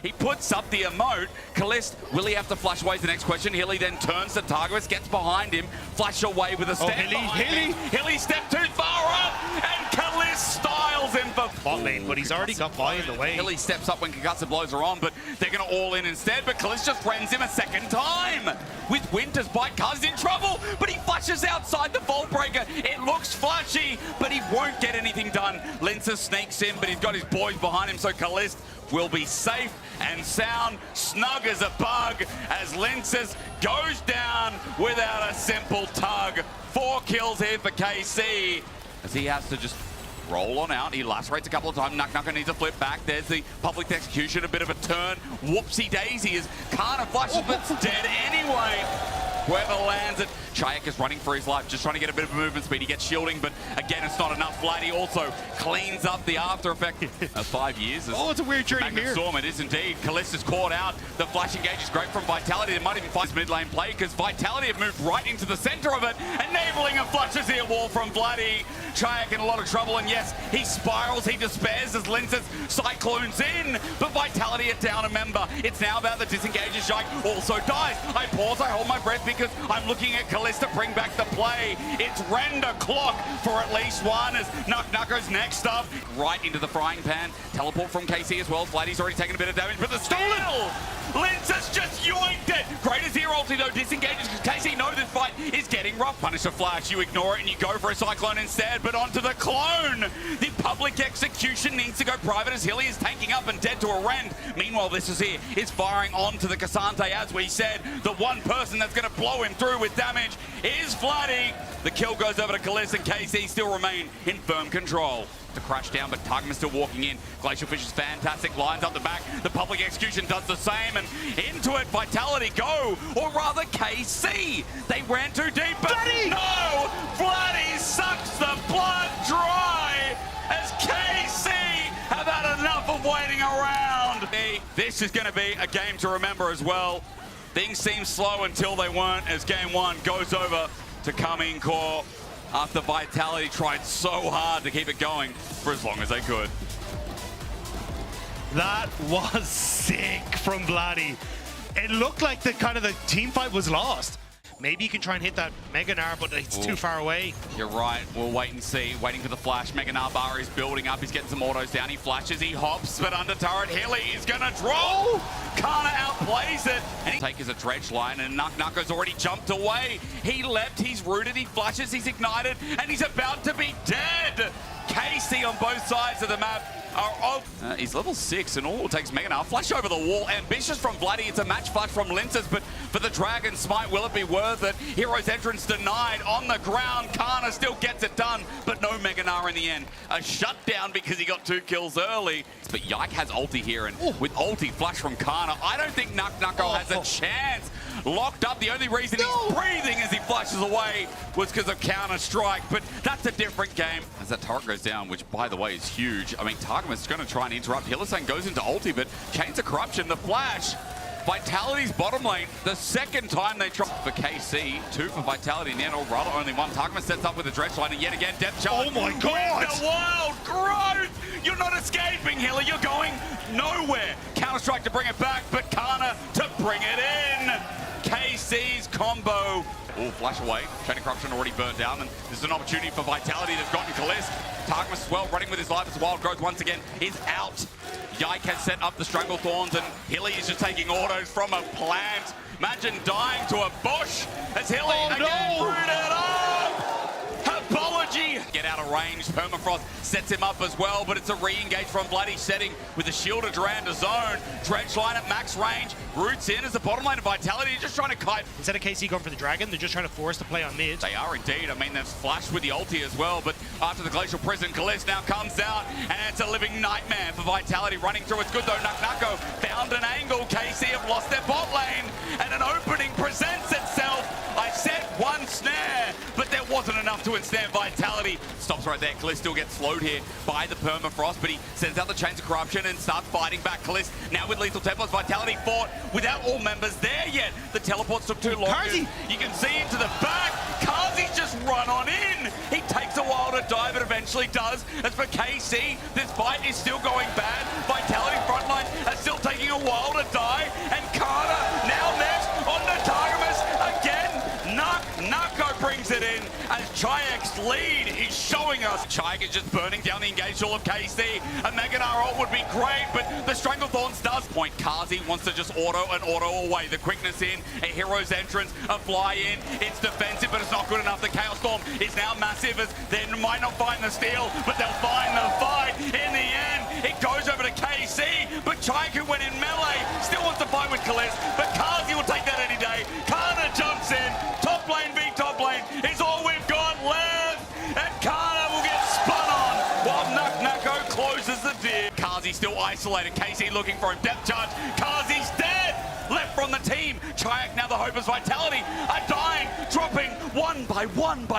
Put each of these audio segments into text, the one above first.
He puts up the emote. Kalist, will he have to flash away is the next question. Hilly then turns to Targos, gets behind him, flash away with a step. Hilly stepped too far up, and Kalist styles him for bot lane, but he's already got Vi in the way. Hilly steps up when Kagutsa blows are on, but they're going to all in instead. But Kalist just rends him a second time. With Winter's bite, Kaz in trouble, but he flashes outside the Vault Breaker. It looks flashy, but he won't get anything done. Lincer sneaks in, but he's got his boys behind him, so Kalist will be safe and sound, snug as a bug, as Lincer goes down without a simple tug. 4 kills here for KC, as he has to just roll on out. He lacerates a couple of times. Nucker needs a flip back. There's the public execution, a bit of a turn. Whoopsie daisy as Karna flashes, but it's dead anyway. Whoever lands it, Chayak is running for his life, just trying to get a bit of movement speed. He gets shielding, but again, it's not enough. Vladdy also cleans up the after effect of 5 years. Oh, it's a weird journey here. Storm, it is indeed. Kalist is caught out. The flash engage is great from Vitality. They might even find mid lane play because Vitality have moved right into the center of it, enabling a flushes here wall from Vladdy. Chayak in a lot of trouble, and yes, he spirals, he despairs as Lincer cyclones in, but Vitality are down a member. It's now about the disengages. Chayak also dies. I pause, I hold my breath because I'm looking at Kalist to bring back the play. It's render clock for at least one as Nucker's next up. Right into the frying pan. Teleport from KC as well. Vladdy's already taken a bit of damage, but the stolen! Lincer's just yoinked it! Great as here ulti though, disengages because KC knows this fight is getting rough. Punish a flash, you ignore it and you go for a cyclone instead, but onto the clone! The public execution needs to go private as Hilly is tanking up and dead to a rend. Meanwhile, this is here, is firing onto the Cassante as we said. The one person that's going to blow him through with damage is Vladdy. The kill goes over to Kalist and KC still remain in firm control. To crash down, but Targum is still walking in. Glacial Fish is fantastic, lines up the back. The public execution does the same, and into it, Vitality go, or rather KC. They ran too deep, but Vladdy! No! Vladdy sucks the blood dry as KC have had enough of waiting around. This is going to be a game to remember as well. Things seem slow until they weren't, as game 1 goes over to Karmine Core after Vitality tried so hard to keep it going for as long as they could. That was sick from Vladdy. It looked like the team fight was lost. Maybe you can try and hit that Mega Gnar, but it's too far away. You're right. We'll wait and see. Waiting for the flash. Mega Gnar bar is building up. He's getting some autos down. He flashes. He hops, but under turret. Hilly is going to draw. Karna outplays it. And he take is a dredge line, and Nucker's already jumped away. He leapt. He's rooted. He flashes. He's ignited, and he's about to be dead. KC on both sides of the map are off. He's level 6 and all it takes Mega Gnar. Flash over the wall. Ambitious from Vladdy. It's a match flash from Lincer, but for the Dragon Smite, will it be worth it? Hero's entrance denied on the ground. Karna still gets it done, but no Mega Gnar in the end. A shutdown because he got 2 kills early. But Yike has ulti here, and with ulti flash from Karna, I don't think Nucko has a chance. Locked up. The only reason he's breathing as he flashes away was because of Counter-Strike, but that's a different game. As that turret goes down, which by the way is huge. I mean, Targum is going to try and interrupt. Hylissang goes into ulti, but Chains of Corruption, the flash. Vitality's bottom lane, the second time they try for KC, 2 for Vitality in the end, or rather only 1. Targum sets up with a dredge line, and yet again, depth challenge. Oh my God! The wild growth! You're not escaping, Hilly. You're going nowhere. Counter-Strike to bring it back, but Karna to bring it in. KC's combo. Oh, flash away. Chain of Corruption already burnt down, and this is an opportunity for Vitality. They've gotten Kalist. Targum as well, running with his life as Wild Growth once again is out. Yike has set up the Strangle Thorns, and Hilly is just taking autos from a plant. Imagine dying to a bush as Hilly again rooted up. Apology. Get out of range. Permafrost sets him up as well, but it's a re-engage from Vladdy setting with the shield of Duranda zone. Dredge line at max range. Roots in as the bottom lane of Vitality, just trying to kite. Instead of KC going for the Dragon, they're just trying to force the play on mid. They are indeed. I mean, they've flashed with the ulti as well, but after the Glacial Prison, Kalist now comes out, and it's a living nightmare for Vitality running through. It's good though. Nucko found an angle. KC have lost their bot lane, and an opening presents itself. I set 1 snare, but there wasn't enough to ensnare Vitality. Stops right there. Kalist still gets slowed here by the Permafrost, but he sends out the Chains of Corruption and starts fighting back. Kalist now with Lethal Templars. Vitality fought without all members there yet. The teleports took too long. Karzy! You can see into the back. Karzy's just run on in. He takes a while to die, but eventually does. As for KC, this fight is still going bad. Vitality frontline are still taking a while to die, and Carter now next on the Targamas again. Nako brings it in as Chayek's lead is showing us. Chayek is just burning down the engaged all of KC. A Meganar ult would be great, but the Stranglethorns does point. Kazi wants to just auto away. The quickness in, a hero's entrance, a fly in. It's defensive, but it's not good enough. The Chaos Storm is now massive as they might not find the steal, but they'll find the fight. In the end, it goes over to KC, but Chayek, who went in melee, still wants to fight with Kalist, but Kazi will take that any day. Kana jumps in. Top lane v top lane is all we've got left, and Kana will get spun on while Nako closes the deal. Kazi still isolated. KC looking for him. Depth charge. Kazi's dead. Left from the team. Chayek, now the hope is Vitality, are dying, dropping one by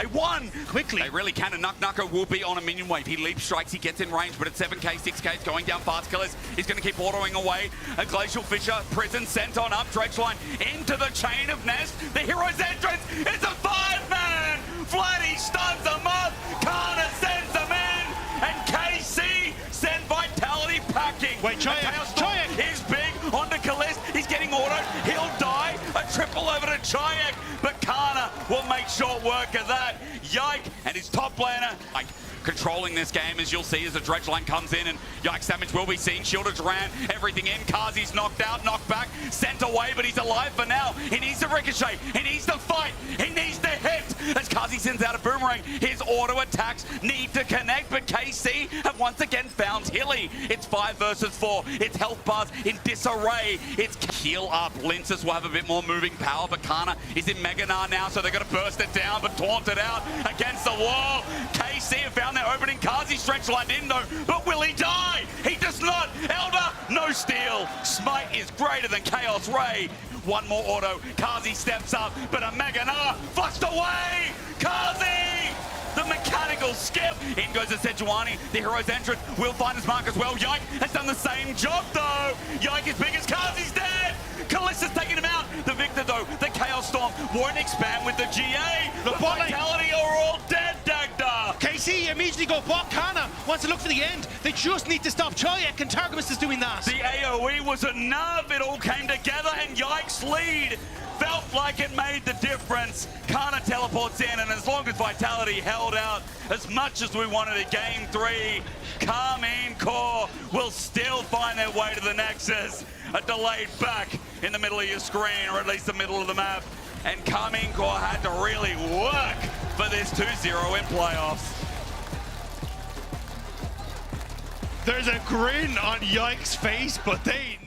one. Quickly. They really can, and Nako will be on a minion wave. He leap strikes, he gets in range, but at 7k, 6k, it's going down fast. Killers is going to keep autoing away. A Glacial Fisher, Prison sent on up. Dredgeline into the chain of Nest. The hero's entrance is a 5-man. Vladdy stuns them up. Kana sends them in, and KC send Vitality packing. Wait, Chayek is big onto Kalist. He's getting autoed. He'll die. A triple over to Chayek, but Kana will make short work of that. Yike and his top laner controlling this game, as you'll see as the dredge line comes in, and Yike's damage will be seen. Shielded ran everything in. Kazi's knocked out, knocked back, sent away, but he's alive for now. He needs to ricochet. He needs to fight. He needs to hit. As Kazi sends out a boomerang, his auto attacks need to connect, but KC have once again found Hilly. It's 5 versus 4. It's health bars in disarray. It's heal up. Linces will have a bit more moving power, but Kana is in Meganar now, so they're going to burst it down, but taunted out against the wall. KC have found their opening. Kazi stretch lined in though, but will he die? He does not. Elder, no steal. Smite is greater than Chaos Ray. One more auto. Kazi steps up, but a Meganar flushed away. Kazi! The mechanical skip. In goes the Sejuani. The hero's entrance will find his mark as well. Yike has done the same job though. Yike is big as Kazi's dead. Kalista's taking him out. The Victor though, the Chaos Storm won't expand with the GA. The Vitality are all dead, Dagda. KC immediately go bot. Kana wants to look for the end. They just need to stop Chayek, and Targamas is doing that. The AoE was enough. It all came together, and Yike's lead felt like it made the difference. Kana teleports in, and as long as Vitality held out as much as we wanted in Game 3, Karmine Core will still find their way to the Nexus. A delayed back in the middle of your screen, or at least the middle of the map. And Karmine Core had to really work for this 2-0 in playoffs. There's a grin on Yike's face, but they